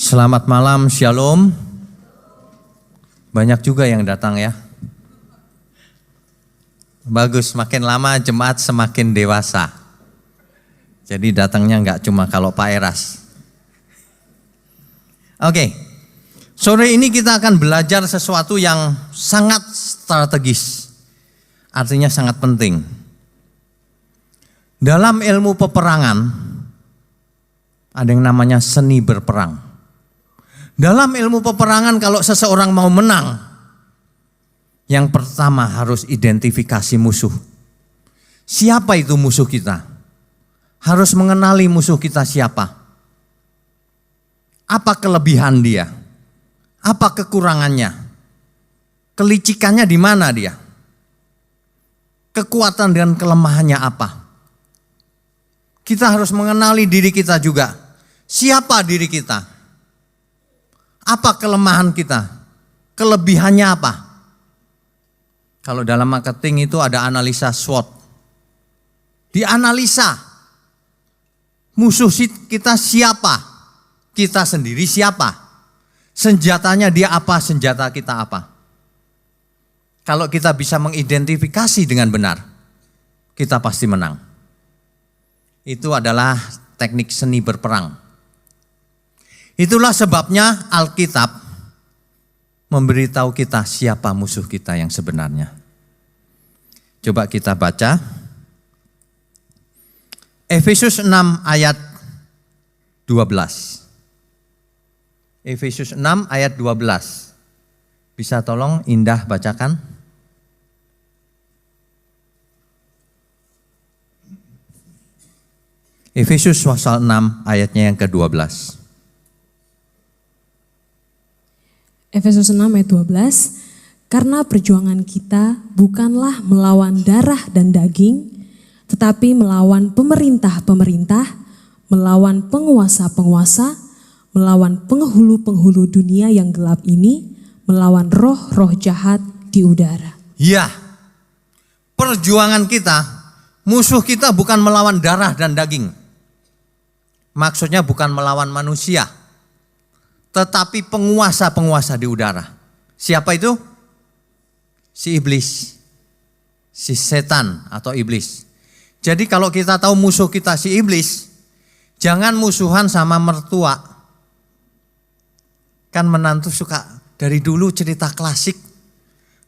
Selamat malam, shalom. Banyak juga yang datang ya. Bagus, makin lama jemaat semakin dewasa. Jadi datangnya enggak cuma kalau Pak Eras. Oke, sore ini kita akan belajar sesuatu yang sangat strategis. Artinya sangat penting. Dalam ilmu peperangan, ada yang namanya seni berperang. Dalam ilmu peperangan kalau seseorang mau menang, yang pertama harus identifikasi musuh. Siapa itu musuh kita? Harus mengenali musuh kita siapa. Apa kelebihan dia? Apa kekurangannya? Kelicikannya di mana dia? Kekuatan dan kelemahannya apa? Kita harus mengenali diri kita juga. Siapa diri kita? Apa kelemahan kita? Kelebihannya apa? Kalau dalam marketing itu ada analisa SWOT. Dianalisa musuh kita siapa? Kita sendiri siapa? Senjatanya dia apa? Senjata kita apa? Kalau kita bisa mengidentifikasi dengan benar, kita pasti menang. Itu adalah teknik seni berperang. Itulah sebabnya Alkitab memberitahu kita siapa musuh kita yang sebenarnya. Coba kita baca Efesus 6 ayat 12. Efesus 6 ayat 12. Bisa tolong Indah bacakan? Efesus pasal 6 ayatnya yang ke-12. Efesus 6 ayat 12, karena perjuangan kita bukanlah melawan darah dan daging, tetapi melawan pemerintah-pemerintah, melawan penguasa-penguasa, melawan penghulu-penghulu dunia yang gelap ini, melawan roh-roh jahat di udara. Ya, perjuangan kita, musuh kita bukan melawan darah dan daging. Maksudnya bukan melawan manusia, tetapi penguasa-penguasa di udara. Siapa itu? Si iblis, si setan atau iblis. Jadi kalau kita tahu musuh kita si iblis, jangan musuhan sama mertua. Kan menantu suka dari dulu cerita klasik,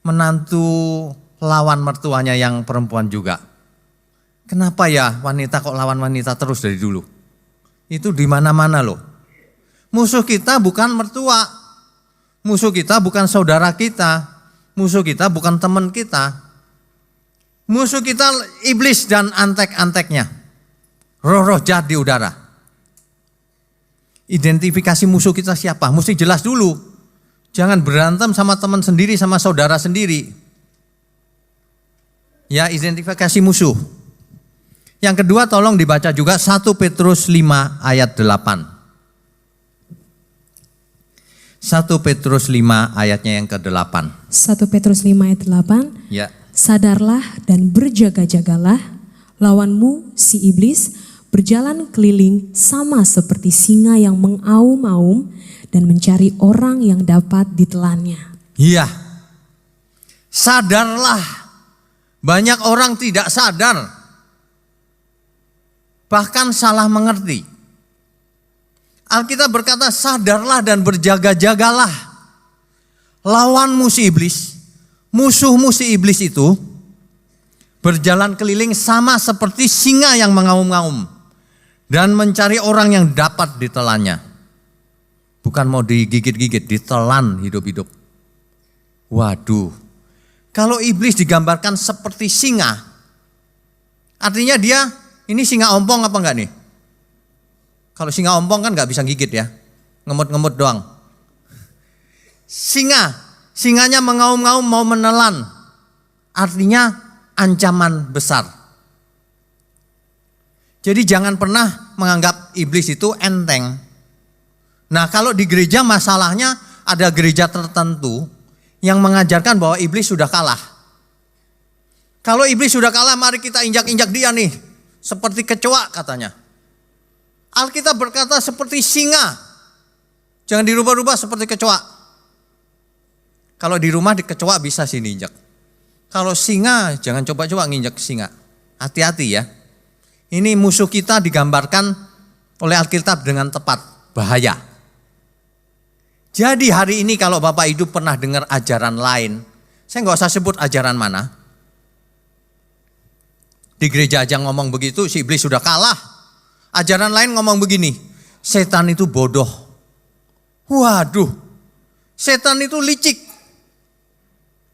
menantu lawan mertuanya yang perempuan juga. Kenapa ya wanita kok lawan wanita terus dari dulu? Itu di mana-mana loh. Musuh kita bukan mertua, musuh kita bukan saudara kita, musuh kita bukan teman kita. Musuh kita iblis dan antek-anteknya, roh-roh jahat di udara. Identifikasi musuh kita siapa? Mesti jelas dulu. Jangan berantem sama teman sendiri, sama saudara sendiri. Ya, identifikasi musuh. Yang kedua tolong dibaca juga 1 Petrus 5 ayat 8. 1 Petrus 5 ayatnya yang ke-8. 1 Petrus 5 ayat 8. Ya. Sadarlah dan berjaga-jagalah, lawanmu si iblis berjalan keliling sama seperti singa yang mengaum-aum dan mencari orang yang dapat ditelannya. Iya. Sadarlah. Banyak orang tidak sadar. Bahkan salah mengerti. Alkitab berkata sadarlah dan berjaga-jagalah. Lawanmu si iblis, musuhmu si iblis itu berjalan keliling sama seperti singa yang mengaum-ngaum dan mencari orang yang dapat ditelannya. Bukan mau digigit-gigit, ditelan hidup-hidup. Waduh, kalau iblis digambarkan seperti singa, artinya dia ini singa ompong apa enggak nih? Kalau singa ompong kan nggak bisa gigit ya, ngemut-ngemut doang. Singanya mengaum-ngaum mau menelan, artinya ancaman besar. Jadi jangan pernah menganggap iblis itu enteng. Nah kalau di gereja masalahnya ada gereja tertentu yang mengajarkan bahwa iblis sudah kalah. Kalau iblis sudah kalah mari kita injak-injak dia nih, seperti kecoa katanya. Alkitab berkata seperti singa. Jangan dirubah-rubah seperti kecoa. Kalau di rumah di kecoa bisa sih diinjak. Kalau singa jangan coba-coba nginjak singa. Hati-hati ya. Ini musuh kita digambarkan oleh Alkitab dengan tepat. Bahaya. Jadi hari ini kalau Bapak Ibu pernah dengar ajaran lain. Saya nggak usah sebut ajaran mana. Di gereja aja ngomong begitu, si iblis sudah kalah. Ajaran lain ngomong begini, setan itu bodoh. Waduh, setan itu licik.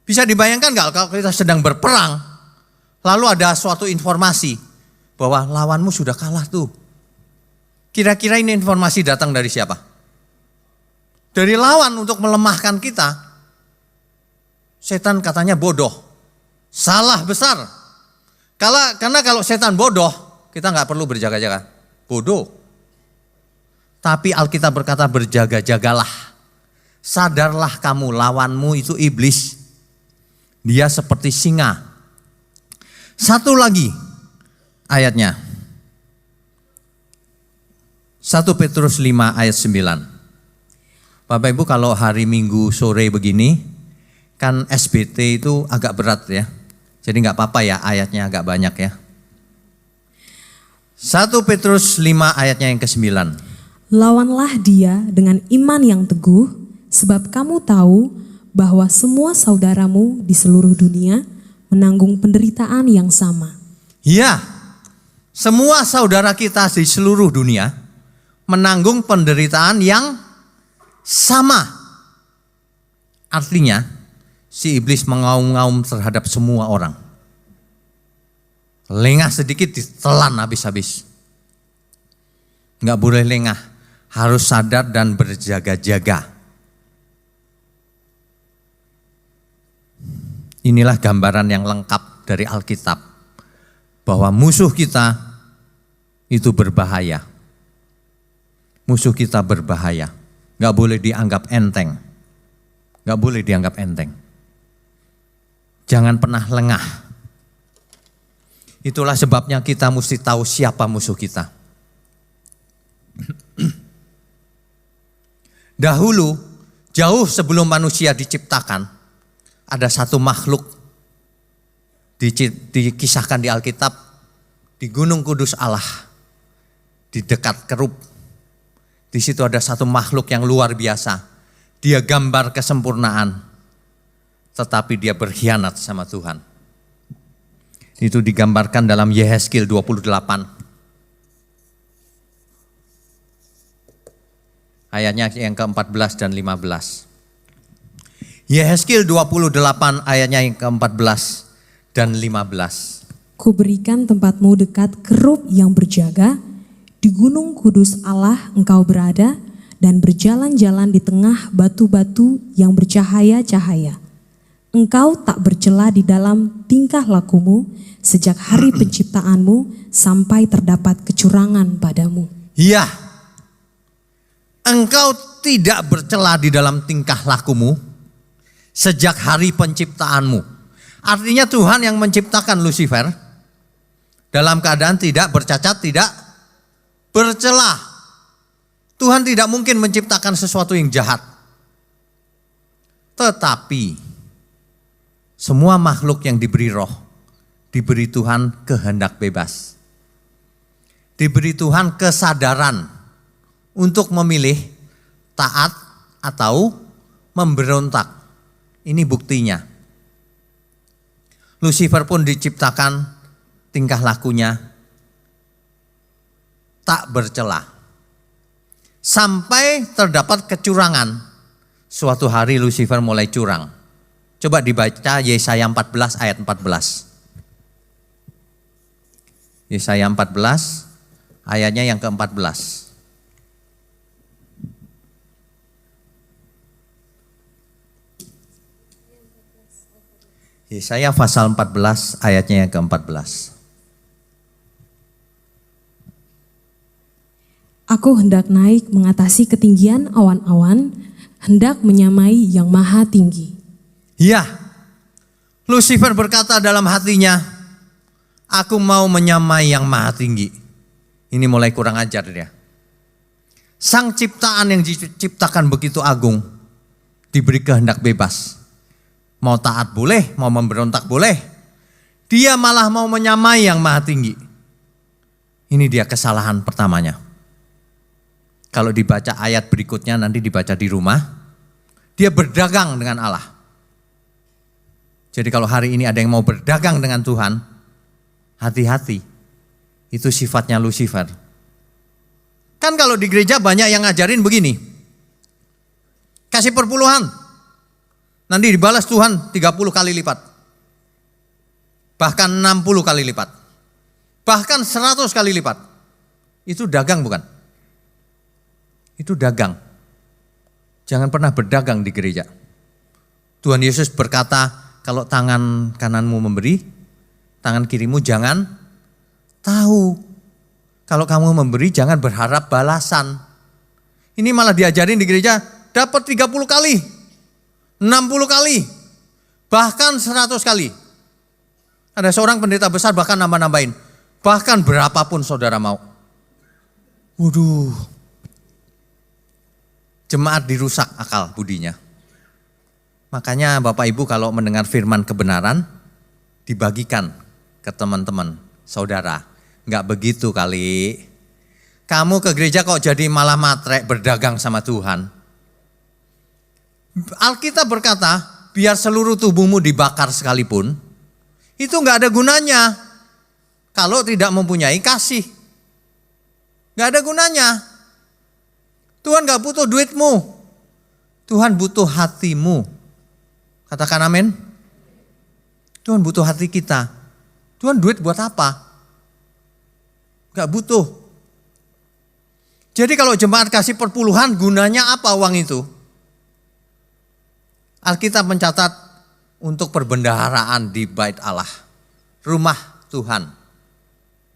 Bisa dibayangkan nggak kalau kita sedang berperang, lalu ada suatu informasi bahwa lawanmu sudah kalah tuh. Kira-kira ini informasi datang dari siapa? Dari lawan untuk melemahkan kita. Setan katanya bodoh. Salah besar. Karena kalau setan bodoh, kita nggak perlu berjaga-jaga. Bodoh. Tapi Alkitab berkata berjaga-jagalah. Sadarlah kamu lawanmu itu iblis. Dia seperti singa. Satu lagi ayatnya. 1 Petrus 5 ayat 9. Bapak Ibu kalau hari Minggu sore begini, kan SBT itu agak berat ya. Jadi nggak apa-apa ya ayatnya agak banyak ya. 1 Petrus 5 ayatnya yang ke-9. Lawanlah dia dengan iman yang teguh, sebab kamu tahu bahwa semua saudaramu di seluruh dunia menanggung penderitaan yang sama. Iya, semua saudara kita di seluruh dunia menanggung penderitaan yang sama. Artinya, si iblis mengaum-ngaum terhadap semua orang. Lengah sedikit ditelan habis-habis. Enggak boleh lengah, harus sadar dan berjaga-jaga. Inilah gambaran yang lengkap dari Alkitab. Bahwa musuh kita itu berbahaya. Musuh kita berbahaya. Enggak boleh dianggap enteng. Enggak boleh dianggap enteng. Jangan pernah lengah. Itulah sebabnya kita mesti tahu siapa musuh kita. Dahulu, jauh sebelum manusia diciptakan, ada satu makhluk dikisahkan di Alkitab di Gunung Kudus Allah, di dekat Kerub. Di situ ada satu makhluk yang luar biasa. Dia gambar kesempurnaan, tetapi dia berkhianat sama Tuhan. Itu digambarkan dalam Yehezkiel 28. Ayatnya yang ke-14 dan 15. Yehezkiel 28 ayatnya yang ke-14 dan 15. Kuberikan tempatmu dekat Kerub yang berjaga, di gunung kudus Allah engkau berada, dan berjalan-jalan di tengah batu-batu yang bercahaya-cahaya. Engkau tak bercela di dalam tingkah lakumu sejak hari penciptaanmu sampai terdapat kecurangan padamu. Iya, engkau tidak bercela di dalam tingkah lakumu sejak hari penciptaanmu. Artinya Tuhan yang menciptakan Lucifer dalam keadaan tidak bercacat, tidak bercela. Tuhan tidak mungkin menciptakan sesuatu yang jahat. Tetapi semua makhluk yang diberi roh, diberi Tuhan kehendak bebas. Diberi Tuhan kesadaran untuk memilih taat atau memberontak. Ini buktinya. Lucifer pun diciptakan tingkah lakunya tak bercela. Sampai terdapat kecurangan. Suatu hari Lucifer mulai curang. Coba dibaca Yesaya 14 ayat 14. Yesaya 14 ayatnya yang ke-14. Yesaya pasal 14 ayatnya yang ke-14. Aku hendak naik mengatasi ketinggian awan-awan, hendak menyamai yang maha tinggi. Ya, Lucifer berkata dalam hatinya, aku mau menyamai yang maha tinggi. Ini mulai kurang ajar dia. Sang ciptaan yang diciptakan begitu agung diberi kehendak bebas. Mau taat boleh, mau memberontak boleh. Dia malah mau menyamai yang maha tinggi. Ini dia kesalahan pertamanya. Kalau dibaca ayat berikutnya, nanti dibaca di rumah. Dia berdagang dengan Allah. Jadi kalau hari ini ada yang mau berdagang dengan Tuhan, hati-hati. Itu sifatnya Lucifer. Kan kalau di gereja banyak yang ngajarin begini. Kasih perpuluhan. Nanti dibalas Tuhan 30 kali lipat. Bahkan 60 kali lipat. Bahkan 100 kali lipat. Itu dagang bukan? Itu dagang. Jangan pernah berdagang di gereja. Tuhan Yesus berkata, kalau tangan kananmu memberi, tangan kirimu jangan tahu. Kalau kamu memberi jangan berharap balasan. Ini malah diajarin di gereja, dapat 30 kali, 60 kali, bahkan 100 kali. Ada seorang pendeta besar bahkan nambah-nambahin, bahkan berapapun saudara mau. Waduh, jemaat dirusak akal budinya. Makanya Bapak Ibu kalau mendengar firman kebenaran, dibagikan ke teman-teman, saudara. Enggak begitu kali. Kamu ke gereja kok jadi malah matre berdagang sama Tuhan. Alkitab berkata, biar seluruh tubuhmu dibakar sekalipun, itu enggak ada gunanya kalau tidak mempunyai kasih. Enggak ada gunanya. Tuhan enggak butuh duitmu. Tuhan butuh hatimu. Katakan amin. Tuhan butuh hati kita. Tuhan duit buat apa? Gak butuh. Jadi kalau jemaat kasih perpuluhan, gunanya apa uang itu? Alkitab mencatat untuk perbendaharaan di bait Allah. Rumah Tuhan.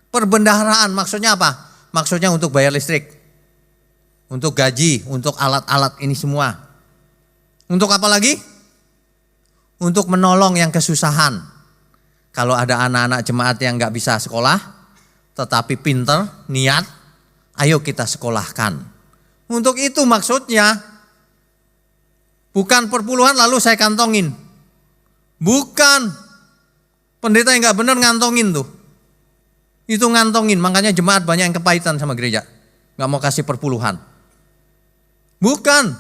Perbendaharaan maksudnya apa? Maksudnya untuk bayar listrik. Untuk gaji, untuk alat-alat ini semua. Untuk apa lagi? Untuk menolong yang kesusahan. Kalau ada anak-anak jemaat yang gak bisa sekolah, tetapi pinter, niat, ayo kita sekolahkan. Untuk itu maksudnya, bukan perpuluhan lalu saya kantongin. Bukan, pendeta yang gak benar ngantongin tuh. Itu ngantongin, makanya jemaat banyak yang kepahitan sama gereja. Gak mau kasih perpuluhan. Bukan,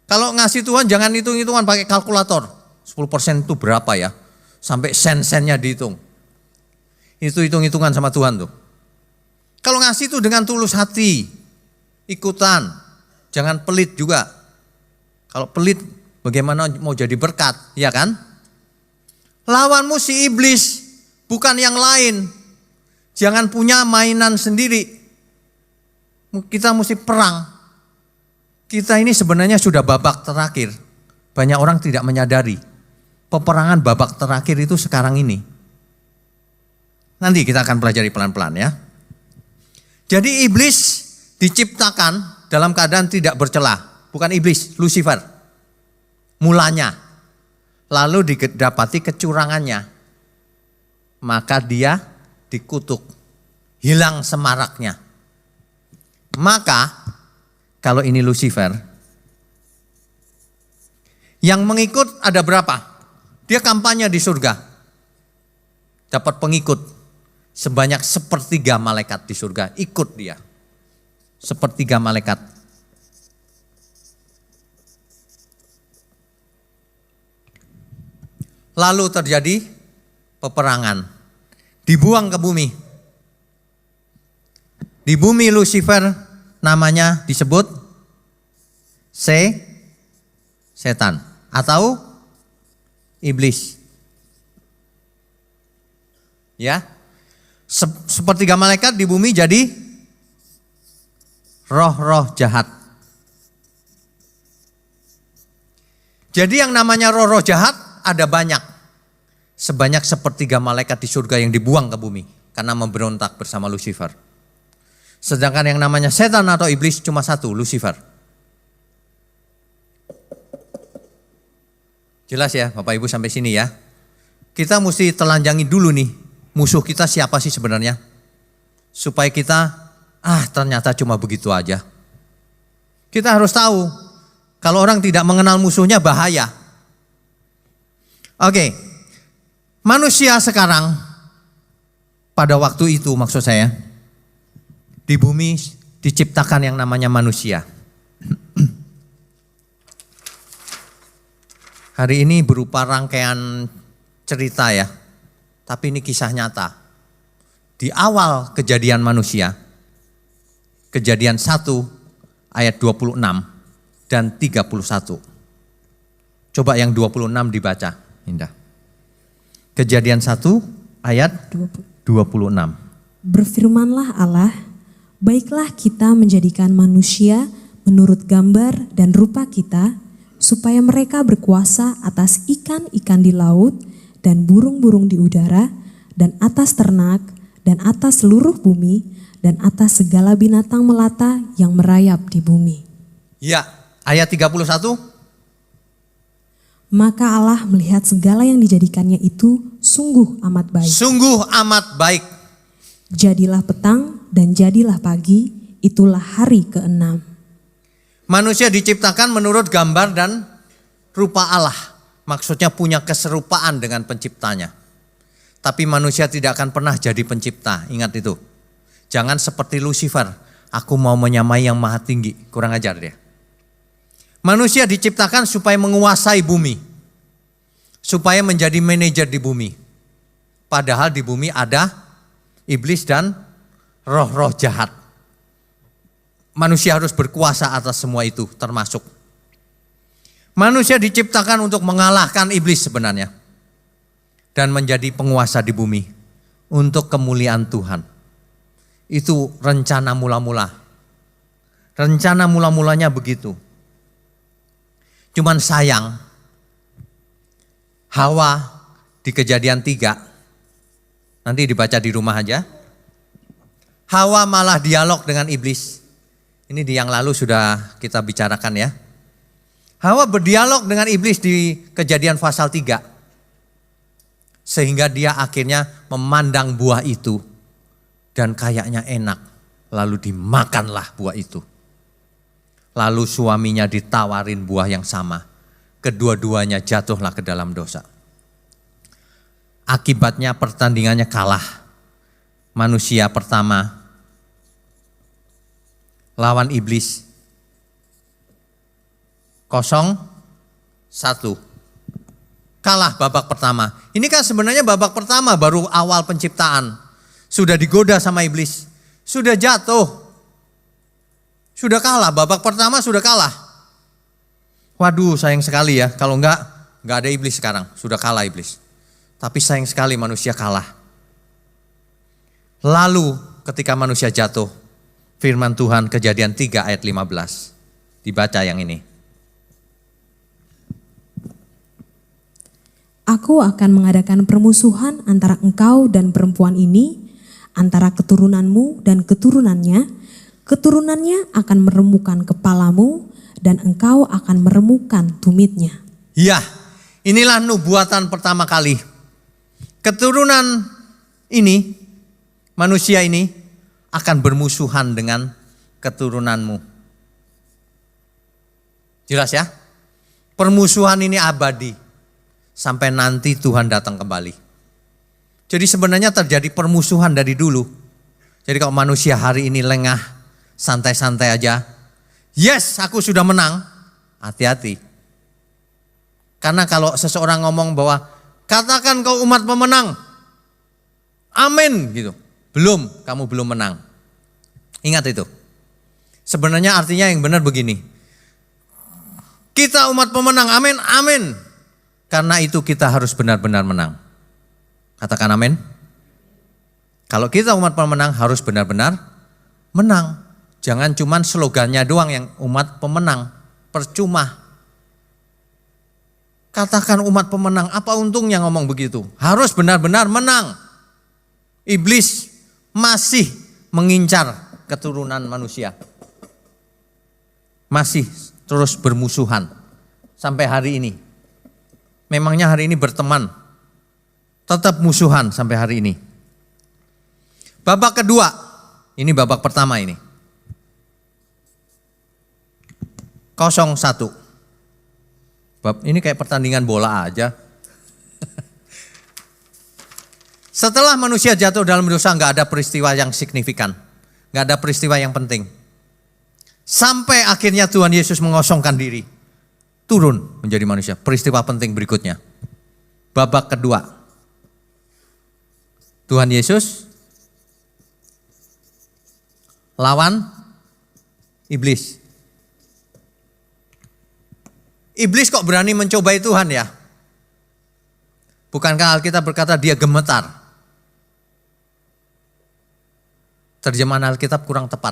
kalau ngasih Tuhan jangan hitung-hitungan pakai kalkulator. 10% itu berapa ya? Sampai sen-sennya dihitung. Itu hitung-hitungan sama Tuhan tuh. Kalau ngasih itu dengan tulus hati, ikutan, jangan pelit juga. Kalau pelit bagaimana mau jadi berkat, ya kan? Lawanmu si iblis, bukan yang lain. Jangan punya mainan sendiri. Kita mesti perang. Kita ini sebenarnya sudah babak terakhir. Banyak orang tidak menyadari. Peperangan babak terakhir itu sekarang ini. Nanti kita akan pelajari pelan-pelan ya. Jadi iblis diciptakan dalam keadaan tidak bercela. Bukan iblis, Lucifer. Mulanya. Lalu didapati kecurangannya. Maka dia dikutuk. Hilang semaraknya. Maka kalau ini Lucifer, yang mengikut ada berapa? Dia kampanye di surga. Dapat pengikut. Sebanyak 1/3 malaikat di surga. Ikut dia. 1/3 malaikat. Lalu terjadi peperangan. Dibuang ke bumi. Di bumi Lucifer namanya disebut setan atau iblis. Ya. 1/3 malaikat di bumi jadi roh-roh jahat. Jadi yang namanya roh-roh jahat ada banyak. Sebanyak 1/3 malaikat di surga yang dibuang ke bumi karena memberontak bersama Lucifer. Sedangkan yang namanya setan atau iblis cuma satu, Lucifer. Jelas ya Bapak Ibu sampai sini ya. Kita mesti telanjangi dulu nih, musuh kita siapa sih sebenarnya. Supaya kita, ternyata cuma begitu aja. Kita harus tahu kalau orang tidak mengenal musuhnya bahaya. Oke, manusia sekarang pada waktu itu maksud saya di bumi diciptakan yang namanya manusia. Hari ini berupa rangkaian cerita ya, tapi ini kisah nyata. Di awal kejadian manusia, kejadian 1 ayat 26 dan 31. Coba yang 26 dibaca, Indah. Kejadian 1 ayat 26. Berfirmanlah Allah, baiklah kita menjadikan manusia menurut gambar dan rupa kita, supaya mereka berkuasa atas ikan-ikan di laut dan burung-burung di udara dan atas ternak dan atas seluruh bumi dan atas segala binatang melata yang merayap di bumi. Ya, ayat 31. Maka Allah melihat segala yang dijadikannya itu sungguh amat baik. Sungguh amat baik. Jadilah petang dan jadilah pagi, itulah hari ke-6. Manusia diciptakan menurut gambar dan rupa Allah. Maksudnya punya keserupaan dengan penciptanya. Tapi manusia tidak akan pernah jadi pencipta, ingat itu. Jangan seperti Lucifer, aku mau menyamai yang maha tinggi, kurang ajar dia. Manusia diciptakan supaya menguasai bumi. Supaya menjadi manajer di bumi. Padahal di bumi ada iblis dan roh-roh jahat. Manusia harus berkuasa atas semua itu termasuk. Manusia diciptakan untuk mengalahkan iblis sebenarnya. Dan menjadi penguasa di bumi. Untuk kemuliaan Tuhan. Itu rencana mula-mula. Rencana mula-mulanya begitu. Cuman sayang. Hawa di Kejadian 3. Nanti dibaca di rumah aja. Hawa malah dialog dengan iblis. Ini di yang lalu sudah kita bicarakan ya. Hawa berdialog dengan iblis di Kejadian pasal 3. Sehingga dia akhirnya memandang buah itu. Dan kayaknya enak. Lalu dimakanlah buah itu. Lalu suaminya ditawarin buah yang sama. Kedua-duanya jatuhlah ke dalam dosa. Akibatnya pertandingannya kalah. Manusia pertama lawan iblis 0-1. Kalah babak pertama. Ini kan sebenarnya babak pertama baru awal penciptaan. Sudah digoda sama iblis. Sudah jatuh. Sudah kalah, babak pertama sudah kalah. Waduh sayang sekali ya, kalau enggak ada iblis sekarang. Sudah kalah iblis. Tapi sayang sekali manusia kalah. Lalu ketika manusia jatuh, firman Tuhan Kejadian 3 ayat 15. Dibaca yang ini. Aku akan mengadakan permusuhan antara engkau dan perempuan ini, antara keturunanmu dan keturunannya. Keturunannya akan meremukkan kepalamu dan engkau akan meremukkan tumitnya. Ya, inilah nubuatan pertama kali. Keturunan ini, manusia ini akan bermusuhan dengan keturunanmu. Jelas ya? Permusuhan ini abadi. Sampai nanti Tuhan datang kembali. Jadi sebenarnya terjadi permusuhan dari dulu. Jadi kalau manusia hari ini lengah, santai-santai aja. Yes, aku sudah menang. Hati-hati. Karena kalau seseorang ngomong bahwa katakan kau umat pemenang. Amin gitu. Belum, kamu belum menang. Ingat itu. Sebenarnya artinya yang benar begini. Kita umat pemenang, amin, amin. Karena itu kita harus benar-benar menang. Katakan amin. Kalau kita umat pemenang harus benar-benar menang. Jangan cuman slogannya doang yang umat pemenang. Percuma. Katakan umat pemenang, apa untungnya ngomong begitu? Harus benar-benar menang. Iblis masih mengincar keturunan manusia. Masih terus bermusuhan sampai hari ini. Memangnya hari ini berteman, tetap musuhan sampai hari ini. Babak kedua, ini babak pertama ini. 01. Bab ini kayak pertandingan bola aja. Setelah manusia jatuh dalam dosa, nggak ada peristiwa yang signifikan, nggak ada peristiwa yang penting. Sampai akhirnya Tuhan Yesus mengosongkan diri, turun menjadi manusia. Peristiwa penting berikutnya, babak kedua, Tuhan Yesus lawan iblis. Iblis kok berani mencobai Tuhan ya? Bukankah Alkitab berkata dia gemetar? Terjemahan Alkitab kurang tepat.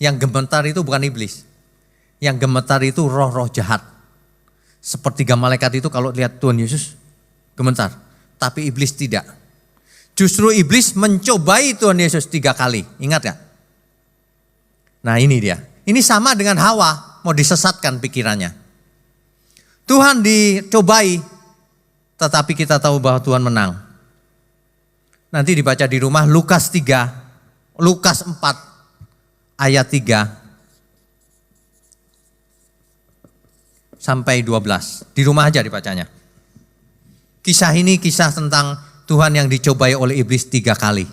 Yang gemetar itu bukan iblis. Yang gemetar itu roh-roh jahat. Sepertiga malaikat itu kalau lihat Tuhan Yesus gemetar. Tapi iblis tidak. Justru iblis mencobai Tuhan Yesus 3 kali. Ingat gak? Nah ini dia. Ini sama dengan Hawa. Mau disesatkan pikirannya. Tuhan dicobai. Tetapi kita tahu bahwa Tuhan menang. Nanti dibaca di rumah Lukas 4 ayat 3 sampai 12. Di rumah aja dibacanya. Kisah ini kisah tentang Tuhan yang dicobai oleh iblis 3 kali.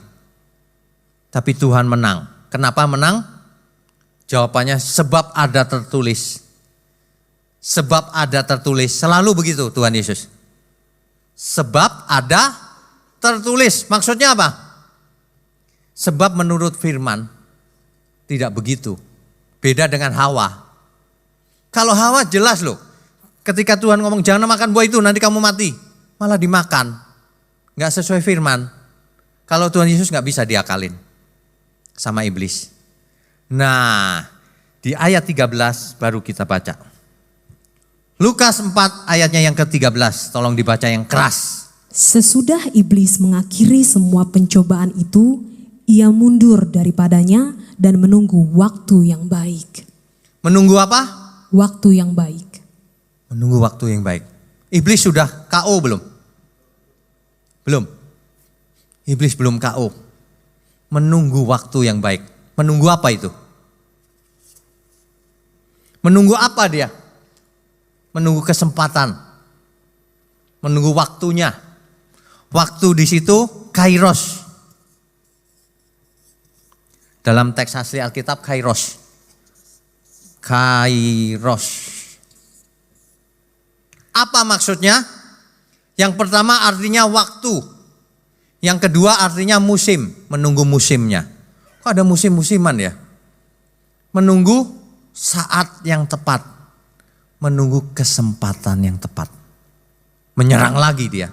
Tapi Tuhan menang. Kenapa menang? Jawabannya sebab ada tertulis. Sebab ada tertulis. Selalu begitu Tuhan Yesus. Sebab ada tertulis. Maksudnya apa? Sebab menurut firman tidak begitu. Beda dengan Hawa. Kalau Hawa jelas loh. Ketika Tuhan ngomong jangan makan buah itu nanti kamu mati. Malah dimakan. Gak sesuai firman. Kalau Tuhan Yesus gak bisa diakalin sama iblis. Nah di ayat 13 baru kita baca. Lukas 4 ayatnya yang ke-13. Tolong dibaca yang keras. Sesudah iblis mengakhiri semua pencobaan itu, ia mundur daripadanya dan menunggu waktu yang baik. Menunggu apa? Waktu yang baik. Menunggu waktu yang baik. Iblis sudah KO belum? Belum. Iblis belum KO. Menunggu waktu yang baik. Menunggu apa itu? Menunggu apa dia? Menunggu kesempatan. Menunggu waktunya. Waktu di situ kairos. Dalam teks asli Alkitab kairos. Kairos. Apa maksudnya? Yang pertama artinya waktu. Yang kedua artinya musim. Menunggu musimnya. Kok ada musim-musiman ya? Menunggu saat yang tepat. Menunggu kesempatan yang tepat. Menyerang lagi dia.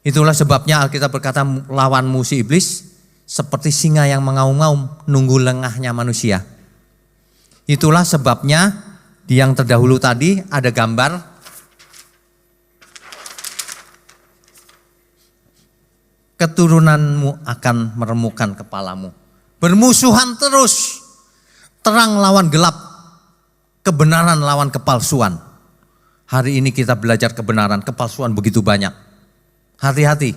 Itulah sebabnya Alkitab berkata lawanmu si iblis seperti singa yang mengaum-ngaum nunggu lengahnya manusia. Itulah sebabnya di yang terdahulu tadi ada gambar keturunanmu akan meremukkan kepalamu. Bermusuhan terus, terang lawan gelap, kebenaran lawan kepalsuan. Hari ini kita belajar kebenaran, kepalsuan begitu banyak. Hati-hati,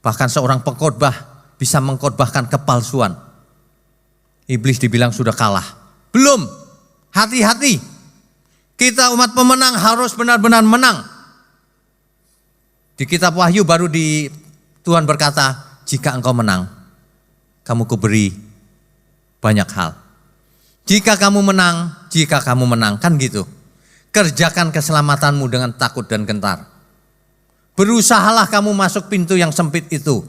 bahkan seorang pengkhotbah bisa mengkhotbahkan kepalsuan. Iblis dibilang sudah kalah. Belum, hati-hati. Kita umat pemenang harus benar-benar menang. Di kitab Wahyu baru Tuhan berkata, jika engkau menang, kamu kuberi banyak hal. Jika kamu menang, kan gitu. Kerjakan keselamatanmu dengan takut dan gentar. Berusahalah kamu masuk pintu yang sempit itu.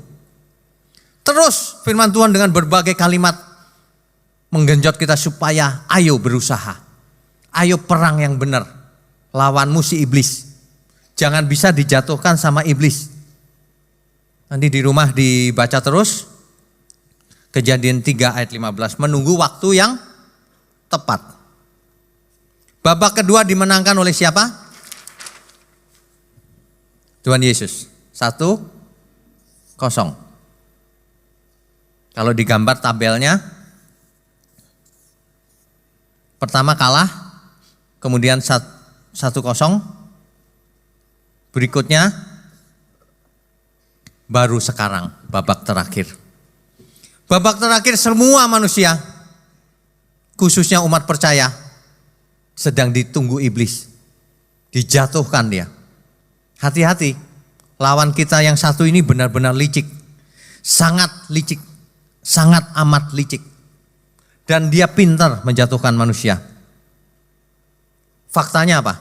Terus firman Tuhan dengan berbagai kalimat menggenjot kita supaya ayo berusaha. Ayo perang yang benar. Lawanmu si iblis. Jangan bisa dijatuhkan sama iblis. Nanti di rumah dibaca terus. Kejadian 3 ayat 15. Menunggu waktu yang tepat. Babak kedua dimenangkan oleh siapa? Tuhan Yesus. 1-0. Kalau digambar tabelnya, pertama kalah, kemudian 1-0, berikutnya baru sekarang babak terakhir. Babak terakhir semua manusia, khususnya umat percaya, sedang ditunggu iblis. Dijatuhkan dia. Hati-hati, lawan kita yang satu ini benar-benar licik. Sangat licik, sangat amat licik. Dan dia pintar menjatuhkan manusia. Faktanya apa?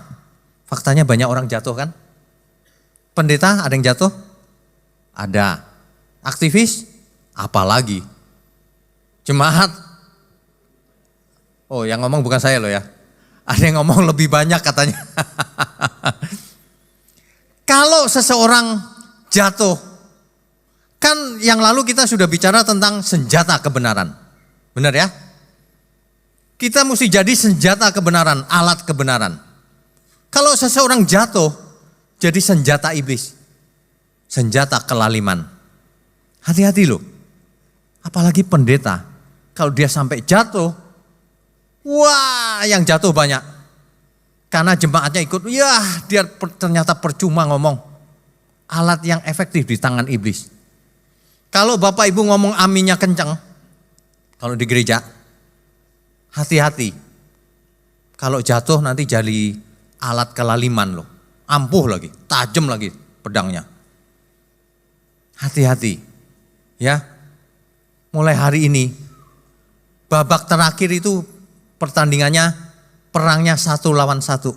Faktanya banyak orang jatuh kan? Pendeta ada yang jatuh? Ada. Aktivis? Apalagi. Jemaat? Oh, yang ngomong bukan saya loh ya. Ada yang ngomong lebih banyak katanya. Kalau seseorang jatuh, kan yang lalu kita sudah bicara tentang senjata kebenaran. Benar ya? Kita mesti jadi senjata kebenaran, alat kebenaran. Kalau seseorang jatuh, jadi senjata iblis. Senjata kelaliman. Hati-hati loh. Apalagi pendeta. Kalau dia sampai jatuh, wah yang jatuh banyak. Karena jemaatnya ikut, dia ternyata percuma ngomong. Alat yang efektif di tangan iblis. Kalau Bapak Ibu ngomong aminnya kencang, kalau di gereja, hati-hati. Kalau jatuh nanti jadi alat kelaliman loh. Ampuh lagi, tajam lagi pedangnya. Hati-hati. Ya. Mulai hari ini, babak terakhir itu pertandingannya, perangnya 1 lawan 1.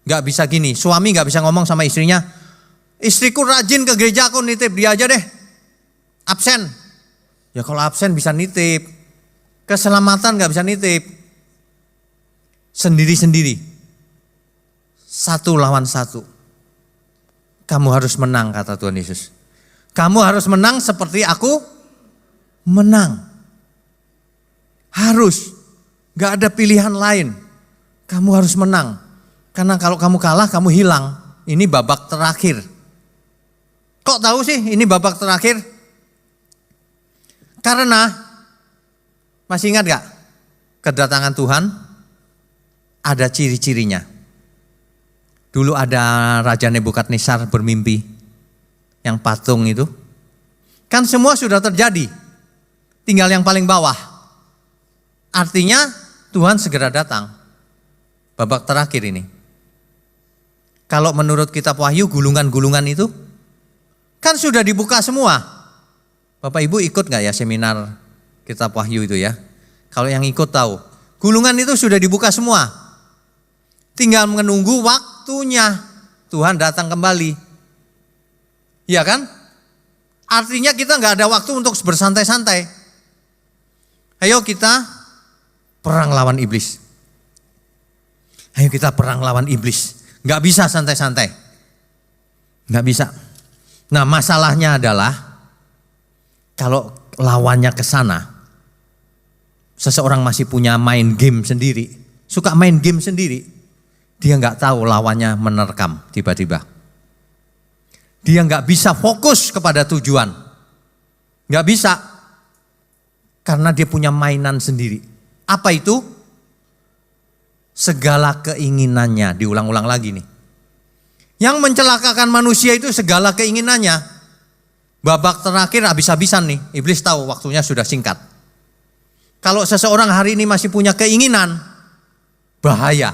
Gak bisa gini, suami gak bisa ngomong sama istrinya, istriku rajin ke gereja, aku nitip dia aja deh. Absen. Ya kalau absen bisa nitip. Keselamatan gak bisa nitip. Sendiri-sendiri. 1 lawan 1. Kamu harus menang, kata Tuhan Yesus. Kamu harus menang seperti aku menang. Harus. Gak ada pilihan lain. Kamu harus menang. Karena kalau kamu kalah, kamu hilang. Ini babak terakhir. Kok tahu sih ini babak terakhir? Karena, masih ingat gak? Kedatangan Tuhan ada ciri-cirinya. Dulu ada Raja Nebukadnezar bermimpi, yang patung itu. Kan semua sudah terjadi, tinggal yang paling bawah. Artinya Tuhan segera datang. Babak terakhir ini. Kalau menurut kitab Wahyu, gulungan-gulungan itu kan sudah dibuka semua. Bapak Ibu ikut gak ya seminar kitab Wahyu itu ya? Kalau yang ikut tahu, gulungan itu sudah dibuka semua. Tinggal menunggu waktunya Tuhan datang kembali. Iya kan? Artinya kita gak ada waktu untuk bersantai-santai. Ayo kita perang lawan iblis. Ayo kita perang lawan iblis. Gak bisa santai-santai. Gak bisa. Nah masalahnya adalah kalau lawannya ke sana, seseorang masih punya main game sendiri, suka main game sendiri, dia gak tahu lawannya menerkam tiba-tiba. Dia gak bisa fokus kepada tujuan. Gak bisa. Karena dia punya mainan sendiri. Apa itu? Segala keinginannya, diulang-ulang lagi nih. Yang mencelakakan manusia itu segala keinginannya. Babak terakhir habis-habisan nih, iblis tahu waktunya sudah singkat. Kalau seseorang hari ini masih punya keinginan, bahaya.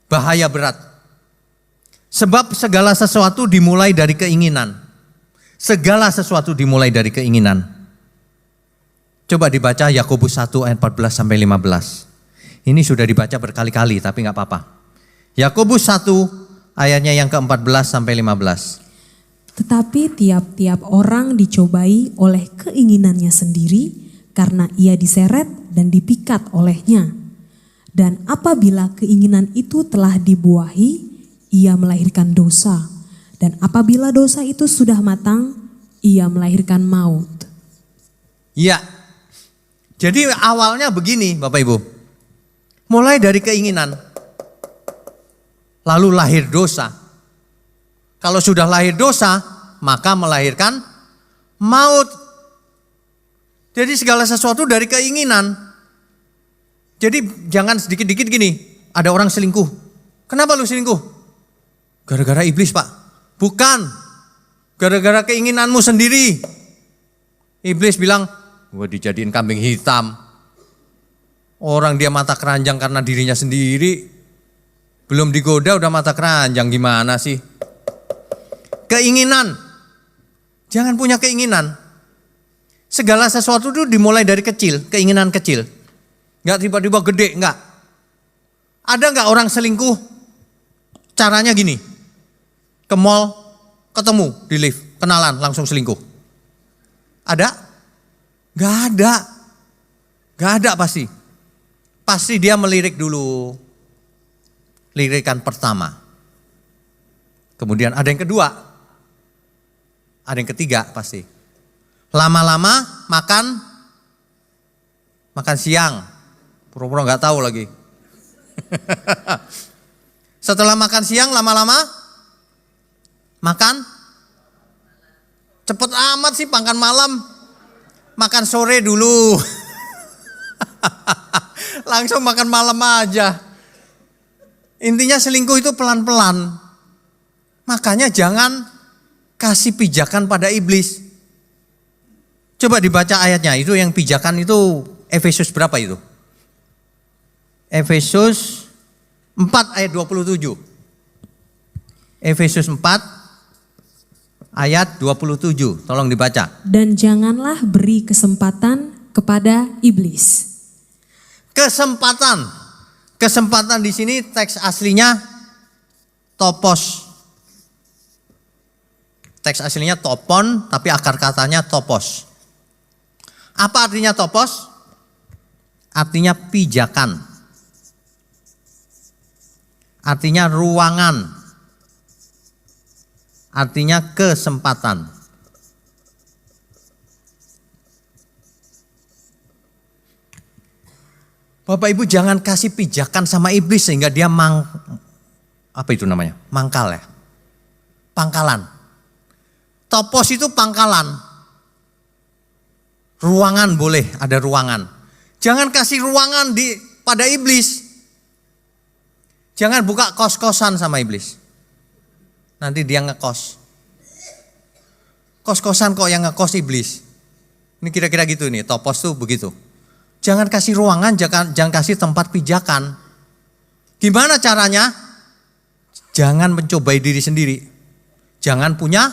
Bahaya berat. Sebab segala sesuatu dimulai dari keinginan. Segala sesuatu dimulai dari keinginan. Coba dibaca Yakobus 1 ayat 14 sampai 15. Ini sudah dibaca berkali-kali tapi gak apa-apa. Yakobus 1 ayatnya yang ke-14 sampai 15. Tetapi tiap-tiap orang dicobai oleh keinginannya sendiri karena ia diseret dan dipikat olehnya. Dan apabila keinginan itu telah dibuahi, ia melahirkan dosa. Dan apabila dosa itu sudah matang, ia melahirkan maut. Ya, jadi awalnya begini Bapak Ibu. Mulai dari keinginan, lalu lahir dosa. Kalau sudah lahir dosa, maka melahirkan maut. Jadi segala sesuatu dari keinginan. Jadi jangan sedikit-dikit gini, ada orang selingkuh. Kenapa lu selingkuh? Gara-gara iblis Pak. Bukan, gara-gara keinginanmu sendiri. Iblis bilang, gue dijadiin kambing hitam. Orang dia mata keranjang karena dirinya sendiri, belum digoda udah mata keranjang, gimana sih? Keinginan, jangan punya keinginan. Segala sesuatu itu dimulai dari kecil, keinginan kecil. Enggak tiba-tiba gede, enggak. Ada enggak orang selingkuh? Caranya gini, ke mall, ketemu di lift, kenalan, langsung selingkuh. Ada? Enggak ada. Enggak ada pasti. Pasti dia melirik dulu. Lirikan pertama. Kemudian ada yang kedua. Ada yang ketiga pasti. Lama-lama makan siang. Pura-pura nggak tahu lagi. Setelah makan siang lama-lama makan. Cepet amat sih makan malam. Makan sore dulu. Langsung makan malam aja. Intinya selingkuh itu pelan-pelan. Makanya jangan kasih pijakan pada iblis. Coba dibaca ayatnya, itu yang pijakan itu Efesus berapa itu? Efesus 4 ayat 27. Efesus 4 ayat 27, tolong dibaca. Dan janganlah beri kesempatan kepada iblis. Kesempatan di sini teks aslinya topos. Teks aslinya topon, tapi akar katanya topos. Apa artinya topos? Artinya pijakan. Artinya ruangan. Artinya kesempatan. Bapak Ibu jangan kasih pijakan sama iblis sehingga dia apa itu namanya? Mangkal ya. Pangkalan. Topos itu pangkalan. Ruangan boleh, ada ruangan. Jangan kasih ruangan pada iblis. Jangan buka kos-kosan sama iblis. Nanti dia ngekos. Kos-kosan kok yang ngekos iblis. Ini kira-kira gitu nih, topos tuh begitu. Jangan kasih ruangan, jangan kasih tempat pijakan. Gimana caranya? Jangan mencobai diri sendiri. Jangan punya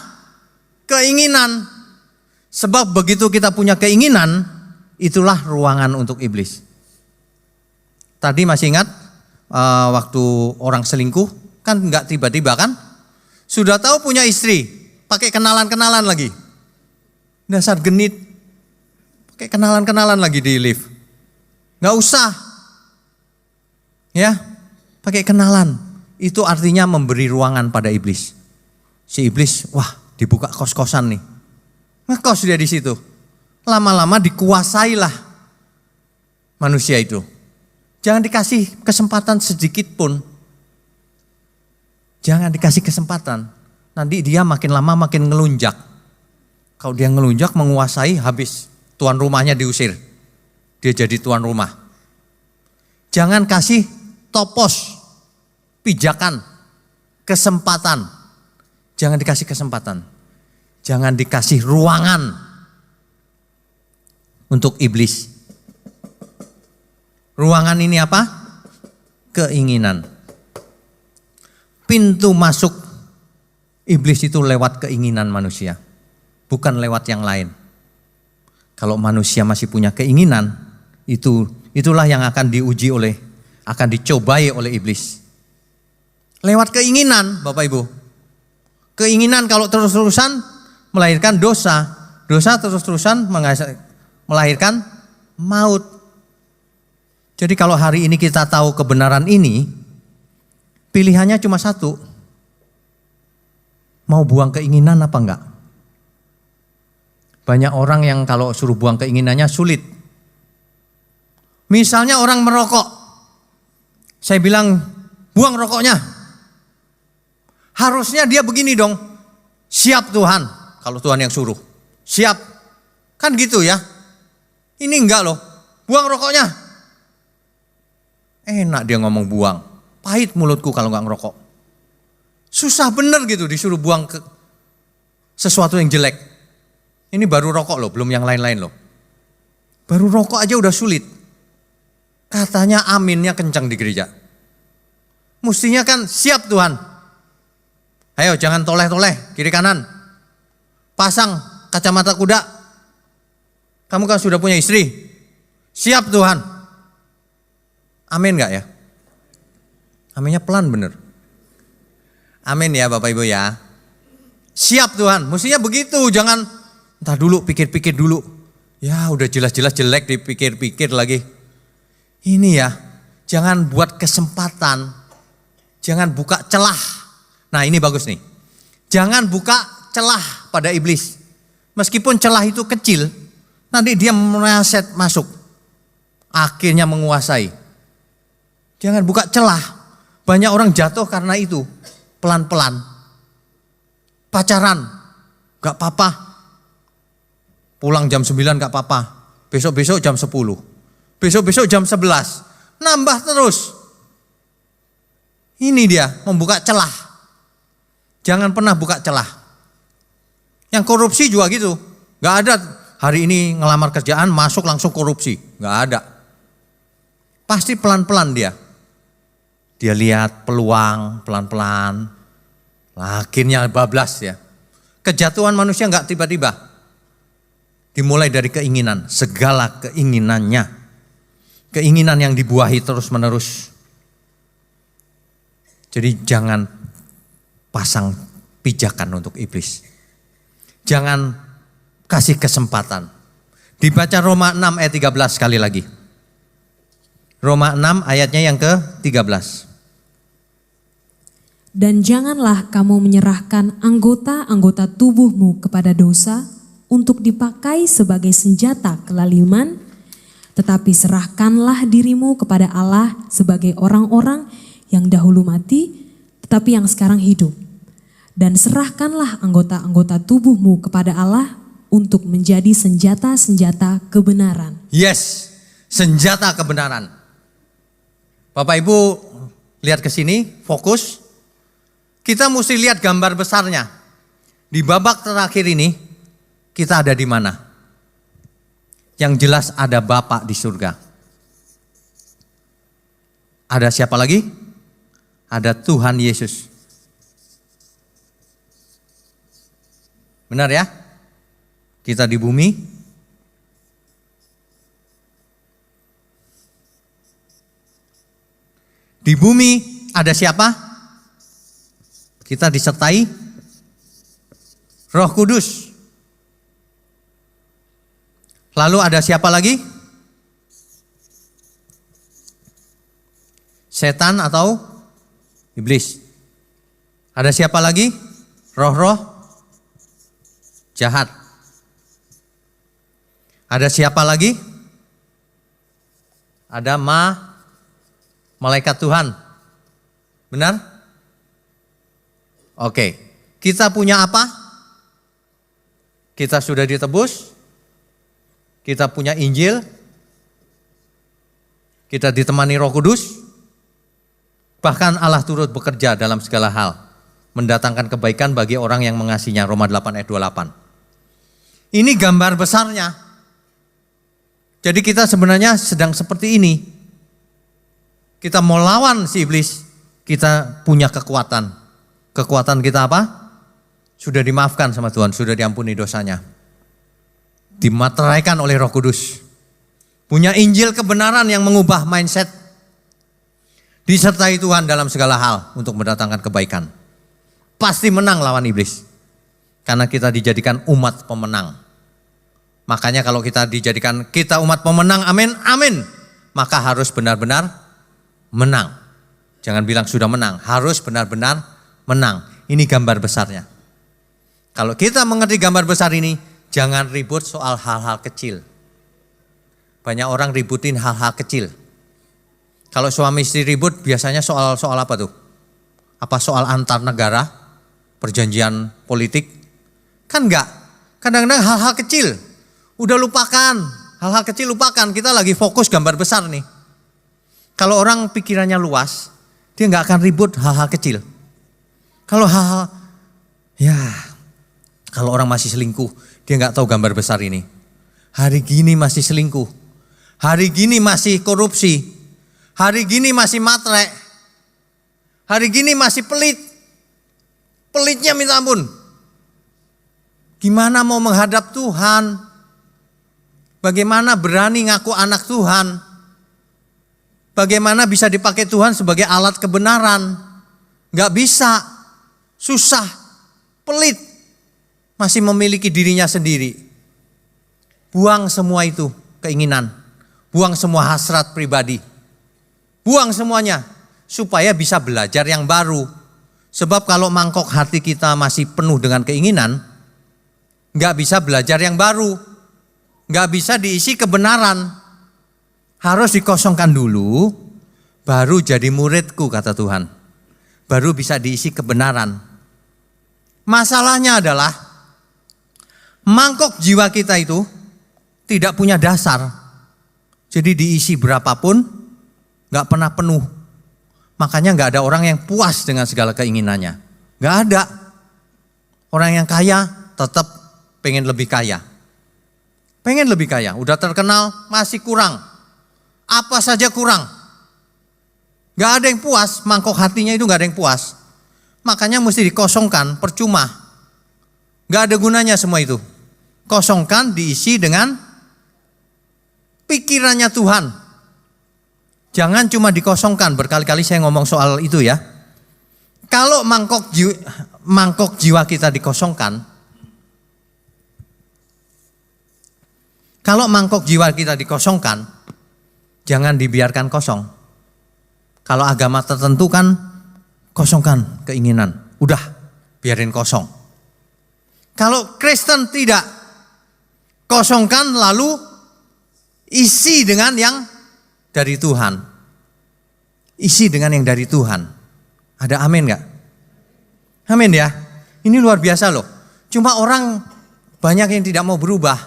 keinginan. Sebab begitu kita punya keinginan, itulah ruangan untuk iblis. Tadi masih ingat waktu orang selingkuh, kan enggak tiba-tiba kan? Sudah tahu punya istri, pakai kenalan-kenalan lagi. Dasar genit, pakai kenalan-kenalan lagi di lift. Enggak usah. Ya, pakai kenalan. Itu artinya memberi ruangan pada iblis. Si iblis, wah dibuka kos-kosan nih. Ngekos dia di situ. Lama-lama dikuasailah manusia itu. Jangan dikasih kesempatan sedikit pun. Jangan dikasih kesempatan. Nanti dia makin lama makin ngelunjak. Kalau dia ngelunjak menguasai, habis. Tuan rumahnya diusir. Dia jadi tuan rumah. Jangan kasih topos, pijakan, kesempatan. Jangan dikasih kesempatan. Jangan dikasih ruangan untuk iblis. Ruangan ini apa? Keinginan. Pintu masuk iblis itu lewat keinginan manusia, bukan lewat yang lain. Kalau manusia masih punya keinginan, itulah yang akan akan dicobai oleh iblis. Lewat keinginan, Bapak Ibu. Keinginan kalau terus-terusan melahirkan dosa. Dosa terus-terusan melahirkan maut. Jadi kalau hari ini kita tahu kebenaran ini, pilihannya cuma satu. Mau buang keinginan apa enggak? Banyak orang yang kalau suruh buang keinginannya sulit. Misalnya orang merokok. Saya bilang, buang rokoknya. Harusnya dia begini dong. Siap Tuhan, kalau Tuhan yang suruh. Siap. Kan gitu ya. Ini enggak loh. Buang rokoknya. Enak dia ngomong buang. Pahit mulutku kalau enggak ngerokok. Susah bener gitu disuruh buang ke sesuatu yang jelek. Ini baru rokok loh, belum yang lain-lain loh. Baru rokok aja udah sulit. Katanya aminnya kencang di gereja. Mestinya kan siap Tuhan. Ayo jangan toleh-toleh kiri kanan. Pasang kacamata kuda. Kamu kan sudah punya istri. Siap Tuhan. Amin gak ya? Aminnya pelan bener. Amin ya Bapak Ibu ya. Siap Tuhan. Mestinya begitu. Jangan entah dulu pikir-pikir dulu. Ya udah jelas-jelas jelek dipikir-pikir lagi. Ini ya. Jangan buat kesempatan. Jangan buka celah. Nah ini bagus nih. Jangan buka celah pada iblis. Meskipun celah itu kecil. Nanti dia meleset masuk. Akhirnya menguasai. Jangan buka celah. Banyak orang jatuh karena itu. Pelan-pelan. Pacaran. Gak apa-apa. Pulang jam 9 gak apa-apa. Besok-besok jam 10. Besok-besok jam 11. Nambah terus. Ini dia membuka celah. Jangan pernah buka celah. Yang korupsi juga gitu. Gak ada hari ini ngelamar kerjaan masuk langsung korupsi. Gak ada. Pasti pelan-pelan dia. Dia lihat peluang pelan-pelan. Akhirnya bablas ya. Kejatuhan manusia gak tiba-tiba. Dimulai dari keinginan. Segala keinginannya. Keinginan yang dibuahi terus-menerus. Jadi jangan pasang pijakan untuk iblis. Jangan kasih kesempatan. Dibaca Roma 6 ayat 13 sekali lagi. Roma 6 ayatnya yang ke-13. Dan janganlah kamu menyerahkan anggota-anggota tubuhmu kepada dosa untuk dipakai sebagai senjata kelaliman, tetapi serahkanlah dirimu kepada Allah sebagai orang-orang yang dahulu mati, tetapi yang sekarang hidup. Dan serahkanlah anggota-anggota tubuhmu kepada Allah untuk menjadi senjata-senjata kebenaran. Yes, senjata kebenaran. Bapak Ibu lihat ke sini, fokus. Kita mesti lihat gambar besarnya. Di babak terakhir ini, kita ada di mana? Yang jelas ada Bapa di surga. Ada siapa lagi? Ada Tuhan Yesus. Benar ya? Kita di bumi. Di bumi ada siapa? Kita disertai Roh Kudus. Lalu ada siapa lagi? Setan atau iblis. Ada siapa lagi? Roh-roh jahat. Ada siapa lagi? Ada malaikat Tuhan. Benar? Oke. Kita punya apa? Kita sudah ditebus. Kita punya Injil. Kita ditemani Roh Kudus. Bahkan Allah turut bekerja dalam segala hal. Mendatangkan kebaikan bagi orang yang mengasihinya. Roma 8 ayat 28. Ini gambar besarnya. Jadi kita sebenarnya sedang seperti ini. Kita mau lawan si iblis. Kita punya kekuatan. Kekuatan kita apa? Sudah dimaafkan sama Tuhan. Sudah diampuni dosanya. Dimateraikan oleh Roh Kudus. Punya Injil kebenaran yang mengubah mindset. Disertai Tuhan dalam segala hal untuk mendatangkan kebaikan. Pasti menang lawan iblis. Karena kita dijadikan umat pemenang. Makanya kalau kita dijadikan kita umat pemenang, amin, amin. Maka harus benar-benar menang. Jangan bilang sudah menang, harus benar-benar menang. Ini gambar besarnya. Kalau kita mengerti gambar besar ini, jangan ribut soal hal-hal kecil. Banyak orang ributin hal-hal kecil. Kalau suami istri ribut biasanya soal apa tuh? Apa soal antar negara? Perjanjian politik? Kan enggak. Kadang-kadang hal-hal kecil. Udah lupakan. Hal-hal kecil lupakan. Kita lagi fokus gambar besar nih. Kalau orang pikirannya luas, dia enggak akan ribut hal-hal kecil. Kalau hal-hal, kalau orang masih selingkuh, dia enggak tahu gambar besar ini. Hari gini masih selingkuh. Hari gini masih korupsi. Hari gini masih matre. Hari gini masih pelit. Pelitnya minta ampun. Gimana mau menghadap Tuhan? Bagaimana berani ngaku anak Tuhan? Bagaimana bisa dipakai Tuhan sebagai alat kebenaran? Gak bisa. Susah. Pelit. Masih memiliki dirinya sendiri. Buang semua itu keinginan. Buang semua hasrat pribadi. Buang semuanya. Supaya bisa belajar yang baru. Sebab kalau mangkok hati kita masih penuh dengan keinginan, gak bisa belajar yang baru. Gak bisa diisi kebenaran. Harus dikosongkan dulu, baru jadi muridku kata Tuhan. Baru bisa diisi kebenaran. Masalahnya adalah, mangkok jiwa kita itu tidak punya dasar. Jadi diisi berapapun, gak pernah penuh. Makanya gak ada orang yang puas dengan segala keinginannya. Gak ada. Orang yang kaya tetap pengen lebih kaya. Pengen lebih kaya, udah terkenal masih kurang. Apa saja kurang. Gak ada yang puas, mangkok hatinya itu gak ada yang puas. Makanya mesti dikosongkan, percuma. Gak ada gunanya semua itu. Kosongkan, diisi dengan pikirannya Tuhan. Jangan cuma dikosongkan, berkali-kali saya ngomong soal itu ya. Kalau mangkok jiwa kita dikosongkan, kalau mangkok jiwa kita dikosongkan, jangan dibiarkan kosong. Kalau agama tertentu kan kosongkan keinginan, udah biarin kosong. Kalau Kristen tidak, kosongkan lalu isi dengan yang dari Tuhan. Isi dengan yang dari Tuhan. Ada amin gak? Amin ya. Ini luar biasa loh. Cuma orang banyak yang tidak mau berubah.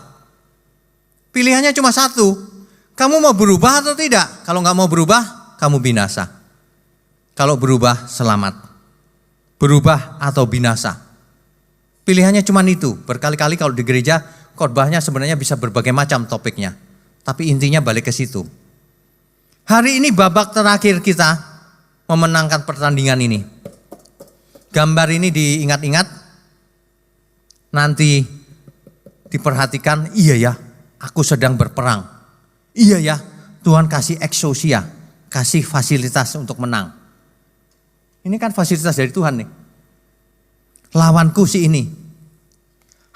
Pilihannya cuma satu. Kamu mau berubah atau tidak? Kalau gak mau berubah, kamu binasa. Kalau berubah, selamat. Berubah atau binasa. Pilihannya cuma itu. Berkali-kali kalau di gereja, khotbahnya sebenarnya bisa berbagai macam topiknya. Tapi intinya balik ke situ. Hari ini babak terakhir kita memenangkan pertandingan ini. Gambar ini diingat-ingat, nanti diperhatikan, iya ya, aku sedang berperang. Iya ya, Tuhan kasih exousia, kasih fasilitas untuk menang. Ini kan fasilitas dari Tuhan nih. Lawanku si ini,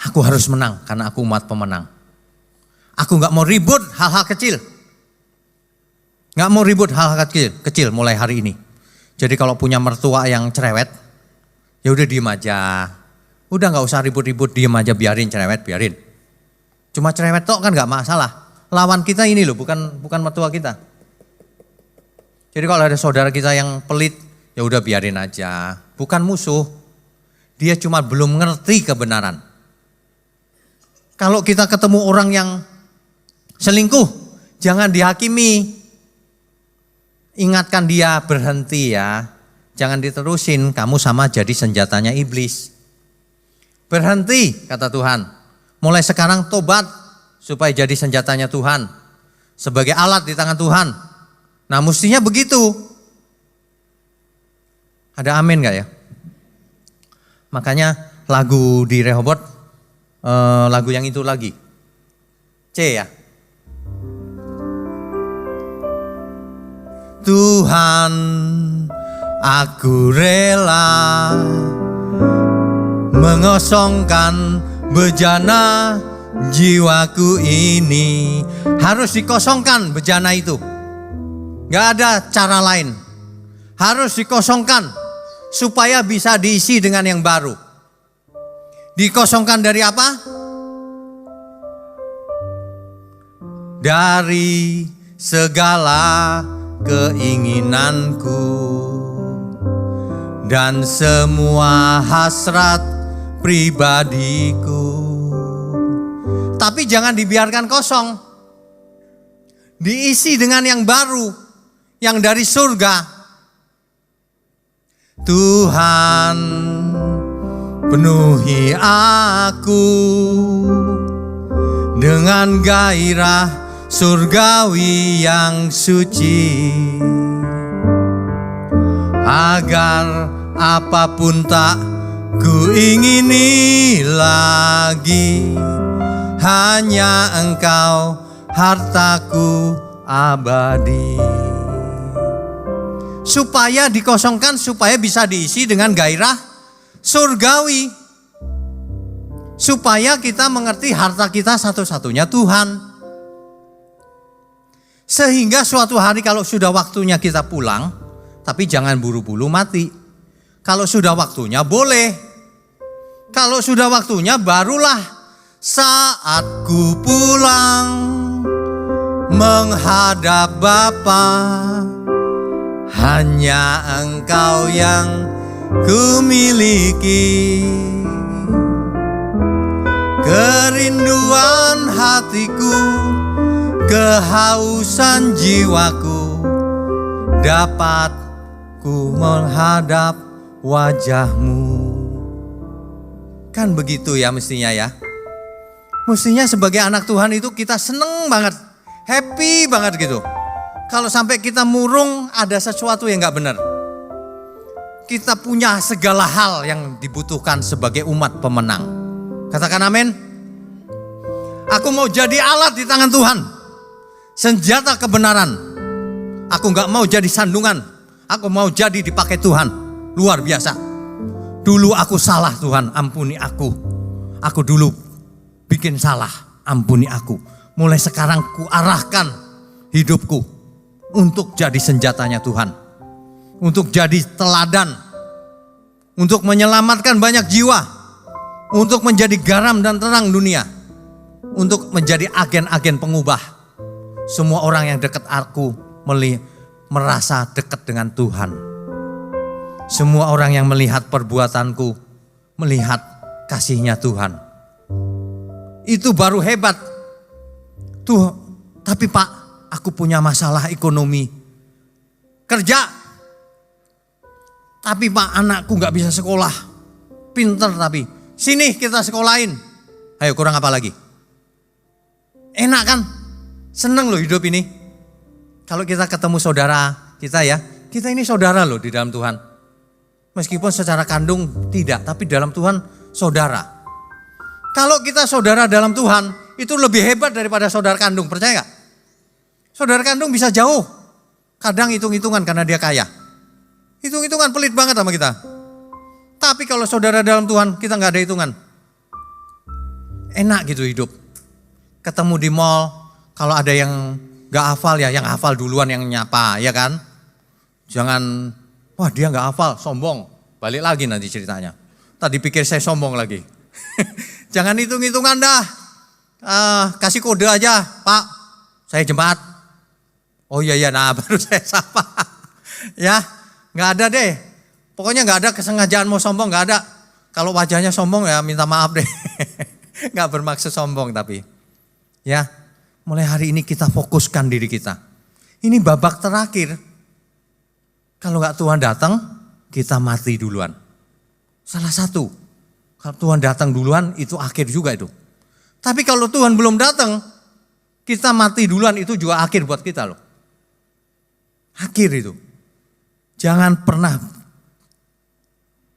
aku harus menang karena aku umat pemenang. Aku gak mau ribut hal-hal kecil. Gak mau ribut hal-hal kecil mulai hari ini. Jadi kalau punya mertua yang cerewet, ya udah diem aja. Udah gak usah ribut-ribut, diem aja, biarin cerewet, biarin. Cuma cerewet tok kan gak masalah. Lawan kita ini loh, bukan mertua kita. Jadi kalau ada saudara kita yang pelit, ya udah biarin aja. Bukan musuh, dia cuma belum ngerti kebenaran. Kalau kita ketemu orang yang selingkuh, jangan dihakimi. Ingatkan dia, berhenti ya. Jangan diterusin, kamu sama jadi senjatanya iblis. Berhenti, kata Tuhan. Mulai sekarang tobat supaya jadi senjatanya Tuhan. Sebagai alat di tangan Tuhan. Nah mestinya begitu. Ada amin gak ya? Makanya lagu di Rehoboth, lagu yang itu lagi. C ya. Tuhan, aku rela mengosongkan bejana jiwaku ini. Harus dikosongkan bejana itu. Gak ada cara lain. Harus dikosongkan supaya bisa diisi dengan yang baru. Dikosongkan dari apa? Dari segala keinginanku dan semua hasrat pribadiku. Tapi jangan dibiarkan kosong. Diisi dengan yang baru, yang dari surga. Tuhan, penuhi aku dengan gairah surgawi yang suci. agar apapun tak ku ingini lagi, hanya Engkau hartaku abadi. Supaya dikosongkan, supaya bisa diisi dengan gairah surgawi. Supaya kita mengerti harta kita satu-satunya Tuhan. Sehingga suatu hari kalau sudah waktunya kita pulang, tapi jangan buru-buru mati. Kalau sudah waktunya boleh. Kalau sudah waktunya barulah saat ku pulang menghadap Bapa. Hanya Engkau yang ku miliki. Kerinduan hatiku, kehausan jiwaku, dapat ku menghadap wajah-Mu. Kan begitu ya mestinya ya. Mestinya sebagai anak Tuhan itu kita seneng banget, happy banget gitu. Kalau sampai kita murung ada sesuatu yang gak benar. Kita punya segala hal yang dibutuhkan sebagai umat pemenang. Katakan amin. Aku mau jadi alat di tangan Tuhan. Senjata kebenaran. Aku gak mau jadi sandungan. Aku mau jadi dipakai Tuhan. Luar biasa. Dulu aku salah Tuhan, ampuni aku. Aku dulu bikin salah, ampuni aku. Mulai sekarang ku arahkan hidupku untuk jadi senjatanya Tuhan. Untuk jadi teladan. Untuk menyelamatkan banyak jiwa. Untuk menjadi garam dan terang dunia. Untuk menjadi agen-agen pengubah. Semua orang yang dekat aku merasa dekat dengan Tuhan. Semua orang yang melihat perbuatanku, melihat kasihnya Tuhan. Itu baru hebat. Tuh, tapi Pak, aku punya masalah ekonomi. Kerja. Tapi Pak, anakku gak bisa sekolah. Pinter tapi. Sini kita sekolahin. Ayo, kurang apa lagi? Enak kan? Seneng loh hidup ini. Kalau kita ketemu saudara kita ya. Kita ini saudara loh di dalam Tuhan. Meskipun secara kandung tidak, tapi dalam Tuhan saudara. Kalau kita saudara dalam Tuhan, itu lebih hebat daripada saudara kandung. Percaya gak? Saudara kandung bisa jauh. Kadang hitung-hitungan karena dia kaya. Hitung-hitungan pelit banget sama kita. Tapi kalau saudara dalam Tuhan, kita gak ada hitungan. Enak gitu hidup. Ketemu di mall, kalau ada yang gak hafal ya, yang hafal duluan yang nyapa, ya kan? Jangan, wah dia gak hafal, sombong. Balik lagi nanti ceritanya. Tadi pikir saya sombong lagi. Jangan hitung-hitungan dah. Kasih kode aja, Pak, saya jemaat. Oh iya, nah baru saya sapa. Ya, gak ada deh. Pokoknya gak ada kesengajaan mau sombong, gak ada. Kalau wajahnya sombong ya minta maaf deh. Gak bermaksud sombong tapi. Ya, mulai hari ini kita fokuskan diri kita. Ini babak terakhir. Kalau gak Tuhan datang, kita mati duluan. Salah satu. Kalau Tuhan datang duluan, itu akhir juga itu. Tapi kalau Tuhan belum datang, kita mati duluan, itu juga akhir buat kita loh. Akhir itu. Jangan pernah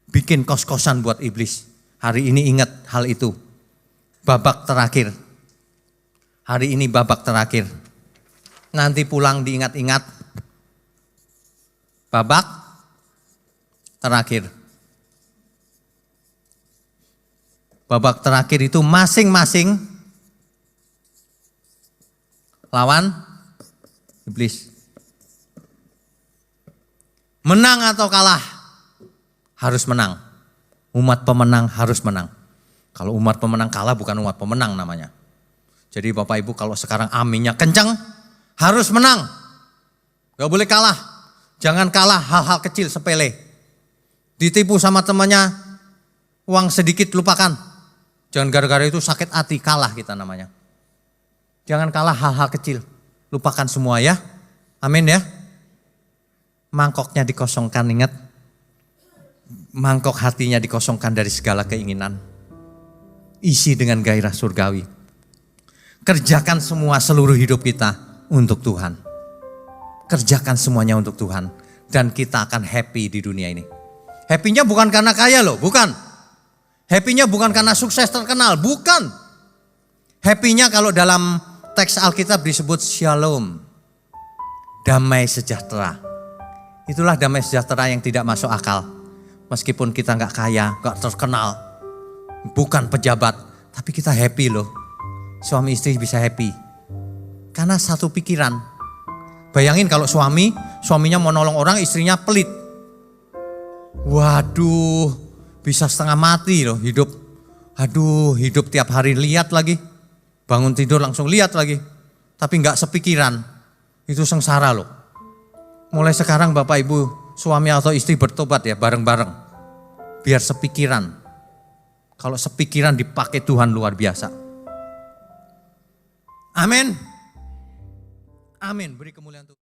bikin kos-kosan buat iblis. Hari ini ingat hal itu. Babak terakhir. Hari ini babak terakhir. Nanti pulang diingat-ingat. Babak terakhir. Babak terakhir itu masing-masing lawan iblis. Menang atau kalah, harus menang. Umat pemenang harus menang. Kalau umat pemenang kalah bukan umat pemenang namanya. Jadi Bapak Ibu kalau sekarang aminnya kencang, harus menang. Gak boleh kalah. Jangan kalah hal-hal kecil sepele. Ditipu sama temannya, uang sedikit lupakan. Jangan gara-gara itu sakit hati, kalah kita namanya. Jangan kalah hal-hal kecil. Lupakan semua ya. Amin ya. Mangkoknya dikosongkan, ingat. Mangkok hatinya dikosongkan dari segala keinginan. Isi dengan gairah surgawi. Kerjakan semua seluruh hidup kita untuk Tuhan. Kerjakan semuanya untuk Tuhan. dan kita akan happy di dunia ini. Happy-nya bukan karena kaya loh, bukan. Happy-nya bukan karena sukses terkenal, bukan. Happy-nya kalau dalam teks Alkitab disebut shalom, damai sejahtera. Itulah damai sejahtera yang tidak masuk akal. Meskipun kita gak kaya, gak terkenal, bukan pejabat, tapi kita happy loh. Suami istri bisa happy. Karena satu pikiran. Bayangin kalau suaminya mau nolong orang, istrinya pelit. Waduh, bisa setengah mati loh hidup. Aduh, hidup tiap hari lihat lagi. Bangun tidur langsung lihat lagi. Tapi gak sepikiran. Itu sengsara loh. Mulai sekarang Bapak Ibu, suami atau istri bertobat ya bareng-bareng. Biar sepikiran. Kalau sepikiran dipakai Tuhan luar biasa. Amin. Amin. Beri kemuliaan Tuhan.